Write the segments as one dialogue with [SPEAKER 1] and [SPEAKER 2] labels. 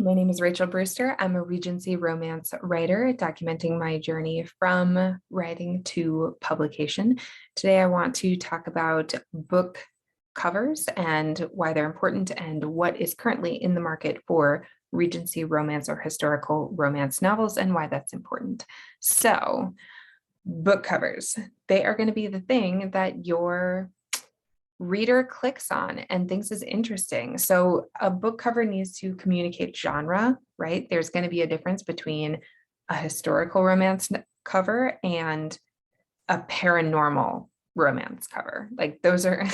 [SPEAKER 1] My name is Rachel Brewster. I'm a Regency romance writer documenting my journey from writing to publication. Today, I want to talk about book covers and why they're important and what is currently in the market for Regency romance or historical romance novels and why that's important. So, book covers, they are going to be the thing that your reader clicks on and thinks is interesting. So a book cover needs to communicate genre, right? There's going to be a difference between a historical romance cover and a paranormal romance cover. Like those are,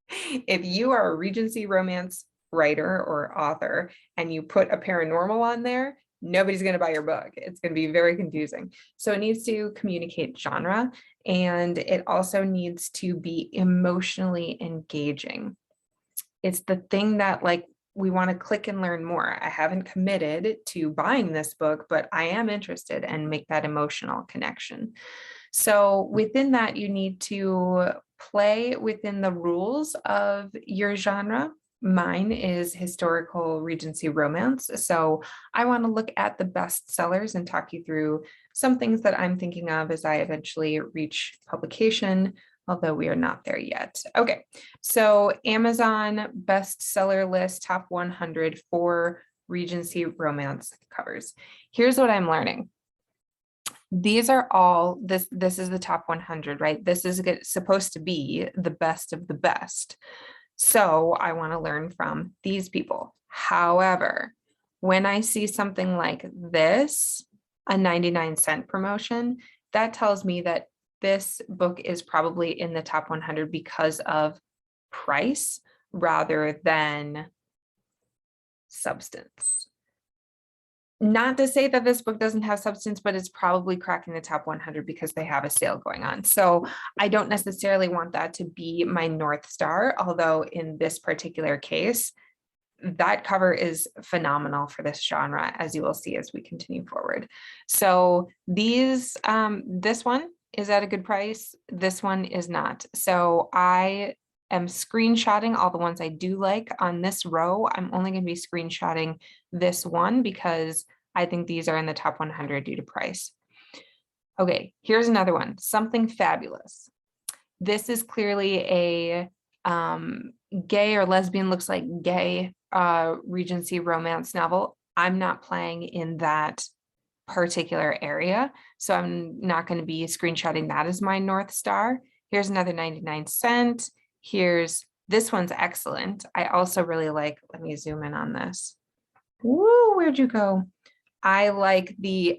[SPEAKER 1] if you are a Regency romance writer or author and you put a paranormal on there, nobody's going to buy your book. It's going to be very confusing. So it needs to communicate genre, and it also needs to be emotionally engaging. It's the thing that we want to click and learn more. I haven't committed to buying this book, but I am interested and make that emotional connection. So within that, you need to play within the rules of your genre. Mine is historical Regency romance. So I want to look at the best sellers and talk you through some things that I'm thinking of as I eventually reach publication, although we are not there yet. Okay, so Amazon bestseller list, top 100 for Regency romance covers. Here's what I'm learning. These are all, this is the top 100, right? This is supposed to be the best of the best. So I want to learn from these people. However, when I see something like this, a 99-cent promotion, that tells me that this book is probably in the top 100 because of price rather than substance. Not to say that this book doesn't have substance, but it's probably cracking the top 100 because they have a sale going on. So I don't necessarily want that to be my North Star, although in this particular case, that cover is phenomenal for this genre, as you will see as we continue forward. So these, this one is at a good price. This one is not. So I am screenshotting all the ones I do like on this row. I'm only going to be screenshotting this one because I think these are in the top 100 due to price. Okay, here's another one, Something Fabulous. This is clearly a gay or lesbian, looks like gay Regency romance novel. I'm not playing in that particular area, so I'm not going to be screenshotting that as my North Star. Here's another 99-cent. Here's, this one's excellent. I also really like, let me zoom in on this. Woo, where'd you go? I like the,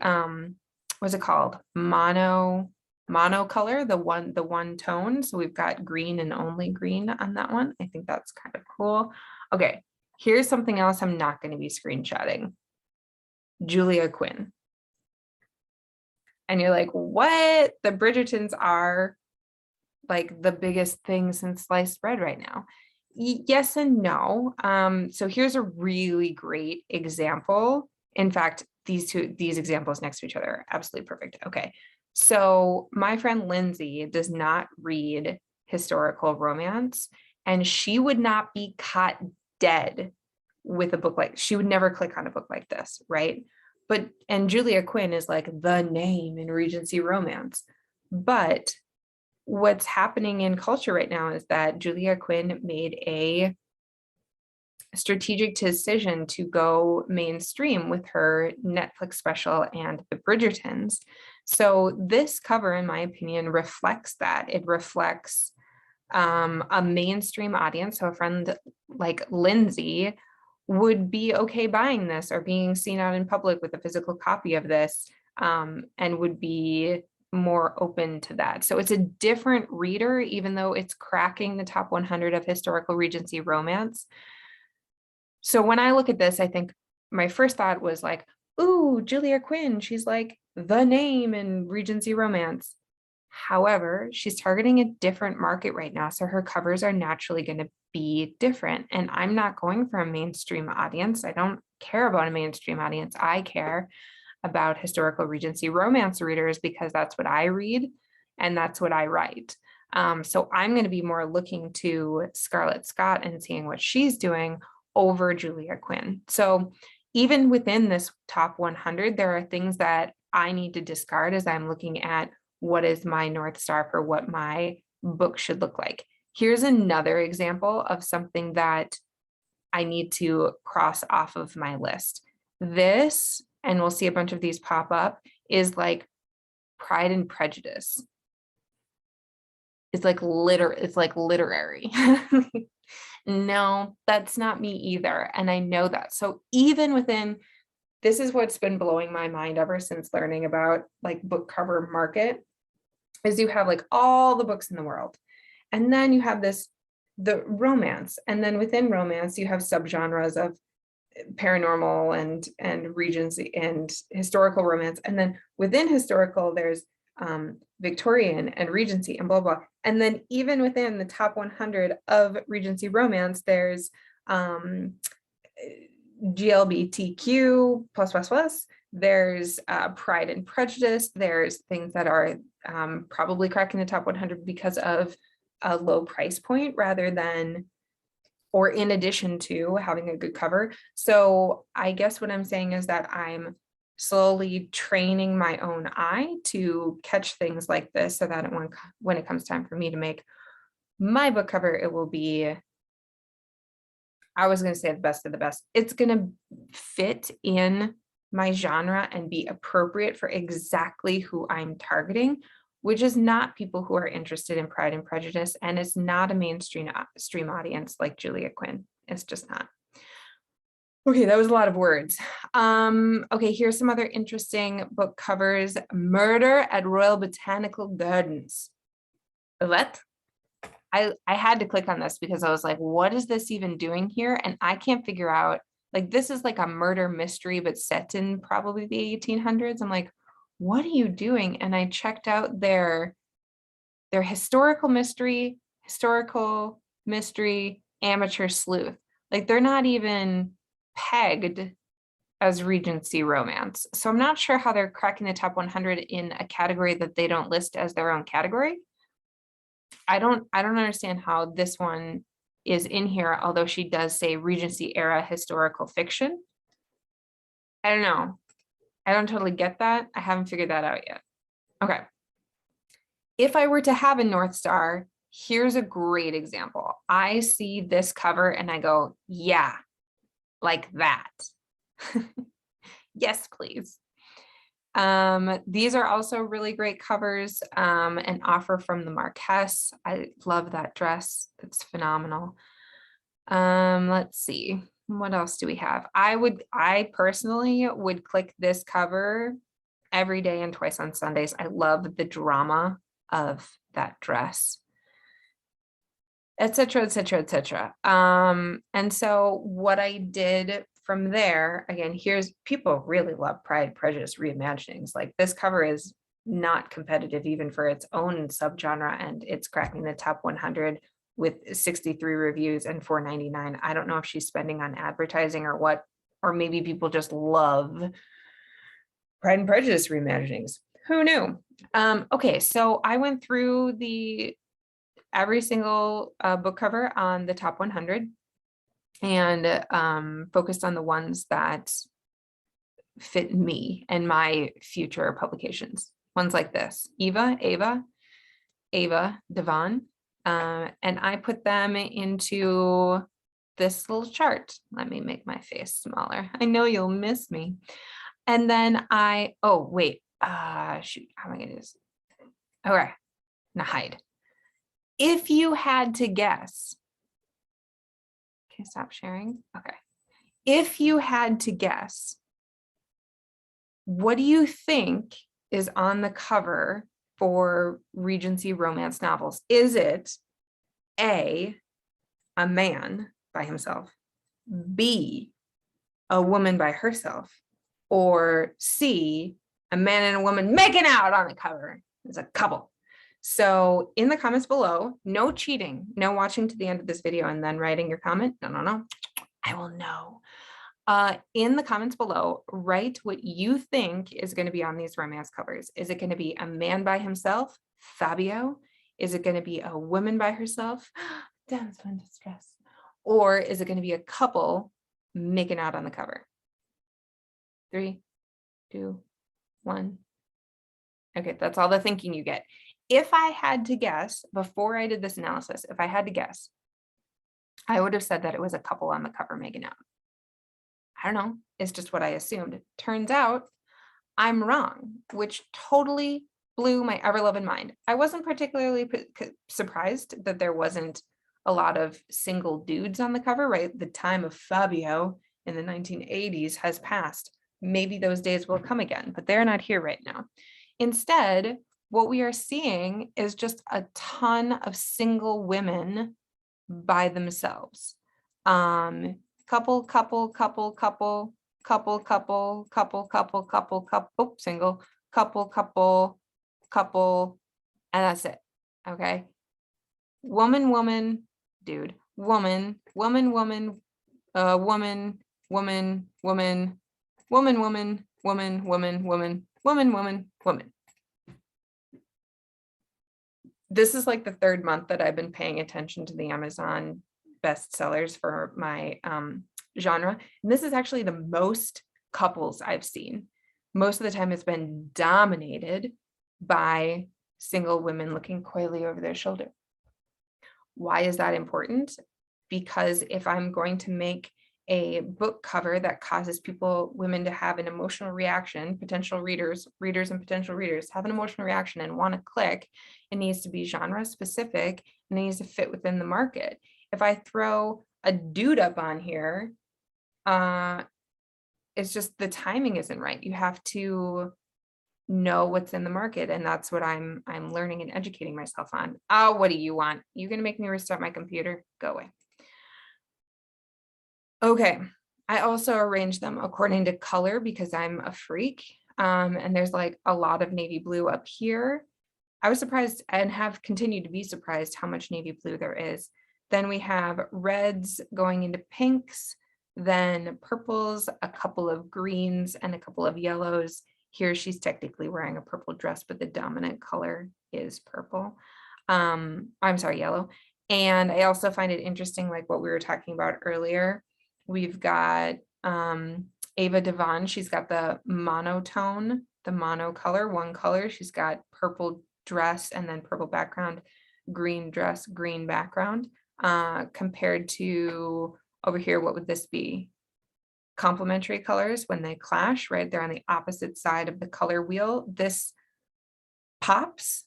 [SPEAKER 1] what's it called? Mono color, the one tone. So we've got green and only green on that one. I think that's kind of cool. Okay, here's something else I'm not going to be screenshotting. Julia Quinn. And you're like, what? The Bridgertons are like the biggest thing since sliced bread right now. Yes and no. So here's a really great example. In fact, these examples next to each other are absolutely perfect. Okay. So my friend Lindsay does not read historical romance, and she would not be caught dead with a book like, she would never click on a book like this, right? But, and Julia Quinn is like the name in Regency romance. But what's happening in culture right now is that Julia Quinn made a strategic decision to go mainstream with her Netflix special and the Bridgertons. So this cover, in my opinion, reflects that. It reflects a mainstream audience. So a friend like Lindsay would be okay buying this or being seen out in public with a physical copy of this, and would be more open to that. So it's a different reader, even though it's cracking the top 100 of historical Regency romance. So when I look at this, I think my first thought was like, ooh, Julia Quinn, she's like the name in Regency romance. However, she's targeting a different market right now. So her covers are naturally going to be different. And I'm not going for a mainstream audience. I don't care about a mainstream audience. I care about historical Regency romance readers because that's what I read and that's what I write. So I'm going to be more looking to Scarlett Scott and seeing what she's doing over Julia Quinn. So even within this top 100, there are things that I need to discard as I'm looking at what is my North Star for what my book should look like. Here's another example of something that I need to cross off of my list. This, and we'll see a bunch of these pop up, is like Pride and Prejudice. It's like literary. No, that's not me either. And I know that. So even within, this is what's been blowing my mind ever since learning about like book cover market, is you have like all the books in the world. And then you have the romance. And then within romance, you have subgenres of paranormal and Regency and historical romance. And then within historical, there's Victorian and Regency and blah, blah. And then even within the top 100 of Regency romance, there's GLBTQ plus, there's Pride and Prejudice, there's things that are probably cracking the top 100 because of a low price point rather than, or in addition to having a good cover. So I guess what I'm saying is that I'm slowly training my own eye to catch things like this so that when it comes time for me to make my book cover, it will be, I was going to say the best of the best. It's going to fit in my genre and be appropriate for exactly who I'm targeting, which is not people who are interested in Pride and Prejudice, and it's not a mainstream audience like Julia Quinn. It's just not. Okay, that was a lot of words. Okay, here's some other interesting book covers. Murder at Royal Botanical Gardens. What? I had to click on this because I was like, what is this even doing here? And I can't figure out, like, this is like a murder mystery, but set in probably the 1800s. I'm like, what are you doing? And I checked out their historical mystery, amateur sleuth. Like, they're not even pegged as Regency romance. So I'm not sure how they're cracking the top 100 in a category that they don't list as their own category. I don't understand how this one is in here, although she does say Regency era historical fiction. I don't know. I don't totally get that. I haven't figured that out yet. Okay. If I were to have a North Star, here's a great example. I see this cover and I go, yeah, like that. Yes, please. These are also really great covers. An Offer from the Marquess. I love that dress. It's phenomenal. Let's see. What else do we have? I personally would click this cover every day and twice on Sundays. I love the drama of that dress, etc., etc., etc. And so what I did from there, again, here's, people really love Pride, Prejudice reimaginings. Like, this cover is not competitive even for its own subgenre, and it's cracking the top 100 with 63 reviews and $4.99. I don't know if she's spending on advertising or what, or maybe people just love Pride and Prejudice reimaginings. Who knew? Okay, so I went through every single book cover on the top 100 and focused on the ones that fit me and my future publications. Ones like this, Ava Devon, and I put them into this little chart. Let me make my face smaller. I know you'll miss me. And then oh wait, shoot, how am I gonna do this? All right, now hide. If you had to guess, can I stop sharing? Okay. If you had to guess, what do you think is on the cover for Regency romance novels? Is it A, a man by himself, B, a woman by herself, or C, a man and a woman making out on the cover? It's a couple. So in the comments below, no cheating, no watching to the end of this video and then writing your comment. No. I will know. In the comments below, write what you think is going to be on these romance covers. Is it going to be a man by himself, Fabio? Is it going to be a woman by herself, damsel in distress? Or is it going to be a couple making out on the cover? 3, 2, 1. Okay, that's all the thinking you get. If I had to guess, before I did this analysis, if I had to guess, I would have said that it was a couple on the cover making out. I don't know. It's just what I assumed. Turns out I'm wrong, which totally blew my ever-loving mind. I wasn't particularly surprised that there wasn't a lot of single dudes on the cover, right? The time of Fabio in the 1980s has passed. Maybe those days will come again, but they're not here right now. Instead, what we are seeing is just a ton of single women by themselves. Couple, couple, couple, couple, couple, couple, couple, couple, couple, couple, single, couple, couple, couple, and that's it. Okay. Woman, woman, dude, woman, woman, woman, woman, woman, woman, woman, woman, woman, woman, woman, woman, woman, woman. This is like the third month that I've been paying attention to the Amazon bestsellers for my genre. And this is actually the most couples I've seen. Most of the time it's been dominated by single women looking coyly over their shoulder. Why is that important? Because if I'm going to make a book cover that causes women to have an emotional reaction, potential readers and potential readers have an emotional reaction and want to click, it needs to be genre specific and it needs to fit within the market. If I throw a dude up on here, it's just the timing isn't right. You have to know what's in the market, and that's what I'm learning and educating myself on. Oh, what do you want? You're gonna make me restart my computer? Go away. Okay, I also arranged them according to color because I'm a freak. And there's like a lot of navy blue up here. I was surprised and have continued to be surprised how much navy blue there is. Then we have reds going into pinks, then purples, a couple of greens, and a couple of yellows. Here she's technically wearing a purple dress, but the dominant color is purple. I'm sorry, yellow. And I also find it interesting, like what we were talking about earlier. We've got Ava Devon. She's got the monotone, the mono color, one color. She's got purple dress and then purple background, green dress, green background. Compared to over here, what would this be? Complementary colors when they clash, right? They're on the opposite side of the color wheel. This pops.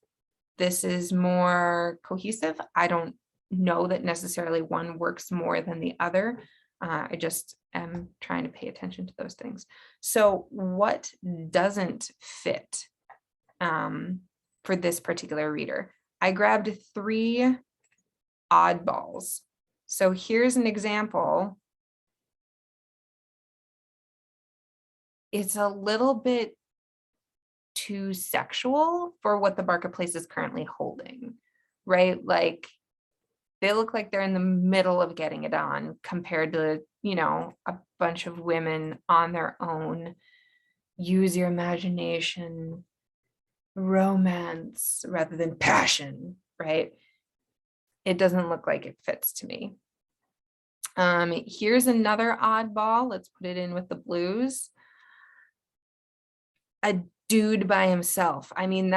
[SPEAKER 1] This is more cohesive. I don't know that necessarily one works more than the other. I just am trying to pay attention to those things. So what doesn't fit for this particular reader? I grabbed 3 oddballs. So here's an example. It's a little bit too sexual for what the marketplace is currently holding, right? Like they look like they're in the middle of getting it on compared to, you know, a bunch of women on their own. Use your imagination, romance rather than passion, right? It doesn't look like it fits to me. Here's another oddball. Let's put it in with the blues. A dude by himself. I mean,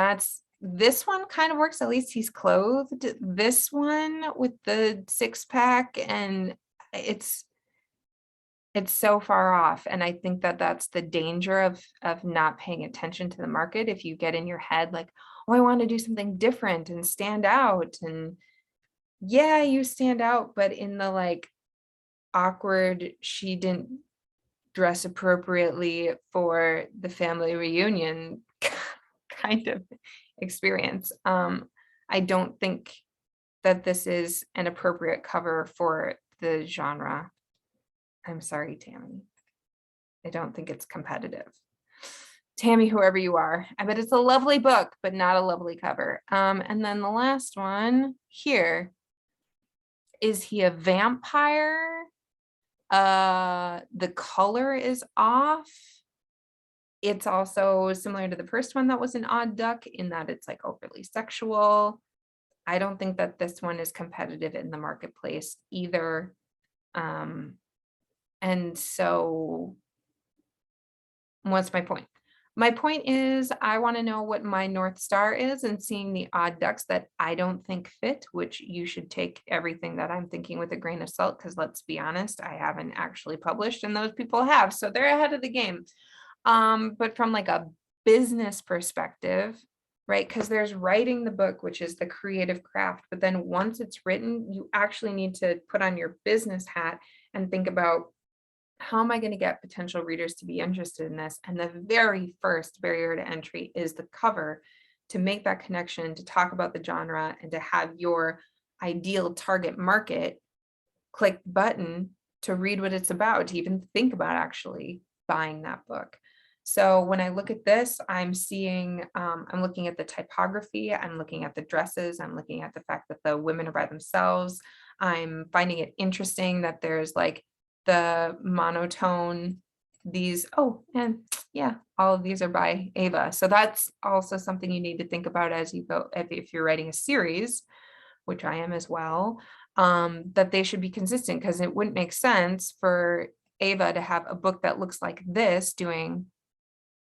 [SPEAKER 1] this one kind of works. At least he's clothed. This one with the 6-pack, and it's so far off. And I think that that's the danger of not paying attention to the market. If you get in your head like, oh, I want to do something different and stand out, and yeah, you stand out, but in the like awkward, she didn't dress appropriately for the family reunion kind of experience. I don't think that this is an appropriate cover for the genre. I'm sorry, Tammy. I don't think it's competitive. Tammy, whoever you are, I bet it's a lovely book, but not a lovely cover. And then the last one here, is he a vampire? The color is off. It's also similar to the first one that was an odd duck in that it's like overly sexual. I don't think that this one is competitive in the marketplace either. And so What's my point? My point is I want to know what my North Star is, and seeing the odd ducks that I don't think fit, which you should take everything that I'm thinking with a grain of salt, because let's be honest, I haven't actually published and those people have, so they're ahead of the game. But from like a business perspective, right? Because there's writing the book, which is the creative craft, but then once it's written, you actually need to put on your business hat and think about, how am I going to get potential readers to be interested in this? And the very first barrier to entry is the cover, to make that connection, to talk about the genre, and to have your ideal target market click button to read what it's about, to even think about actually buying that book. So when I look at this, I'm seeing, I'm looking at the typography, I'm looking at the dresses, I'm looking at the fact that the women are by themselves. I'm finding it interesting that there's like the monotone, these, oh, and yeah, all of these are by Ava. So that's also something you need to think about as you go, if you're writing a series, which I am as well, that they should be consistent, because it wouldn't make sense for Ava to have a book that looks like this doing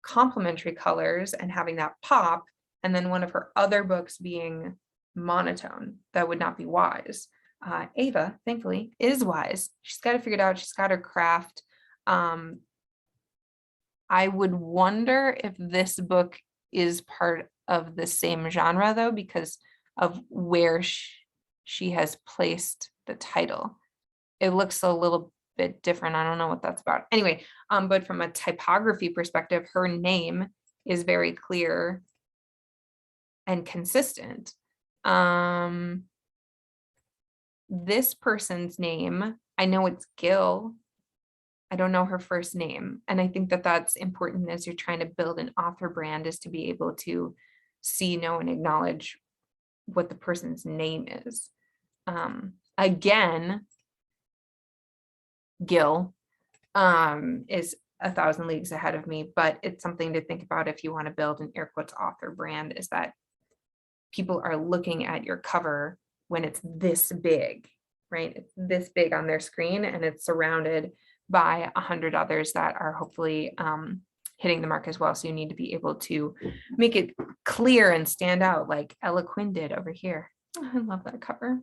[SPEAKER 1] complementary colors and having that pop, and then one of her other books being monotone. That would not be wise. Ava, thankfully, is wise. She's got it figured out. She's got her craft. I would wonder if this book is part of the same genre, though, because of where she has placed the title. It looks a little bit different. I don't know what that's about. Anyway, but from a typography perspective, her name is very clear and consistent. This person's name, I know it's Gil. I don't know her first name. And I think that that's important as you're trying to build an author brand, is to be able to see, know, and acknowledge what the person's name is. Again, Gil is 1,000 leagues ahead of me, but it's something to think about if you want to build an air quotes author brand, is that people are looking at your cover when it's this big, right? It's this big on their screen, and it's surrounded by 100 others that are hopefully hitting the mark as well. So you need to be able to make it clear and stand out, like Ella Quinn did over here. Oh, I love that cover.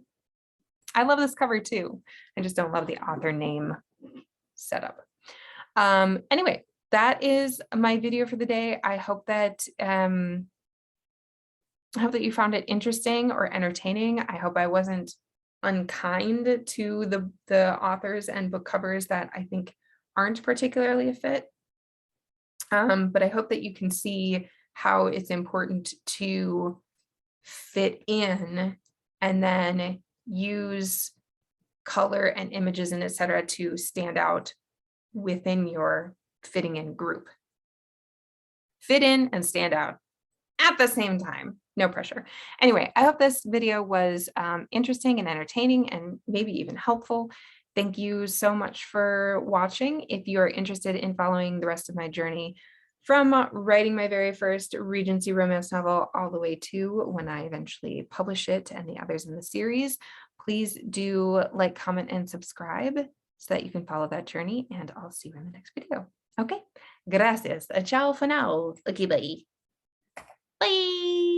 [SPEAKER 1] I love this cover too. I just don't love the author name setup. Anyway, that is my video for the day. I hope that you found it interesting or entertaining. I hope I wasn't unkind to the authors and book covers that I think aren't particularly a fit. But I hope that you can see how it's important to fit in and then use color and images and etc. to stand out within your fitting in group. Fit in and stand out at the same time. No pressure. Anyway, I hope this video was interesting and entertaining and maybe even helpful. Thank you so much for watching. If you're interested in following the rest of my journey from writing my very first Regency romance novel all the way to when I eventually publish it and the others in the series, please do like, comment, and subscribe so that you can follow that journey, and I'll see you in the next video. Okay, gracias. Ciao for now. Okay, bye. Bye.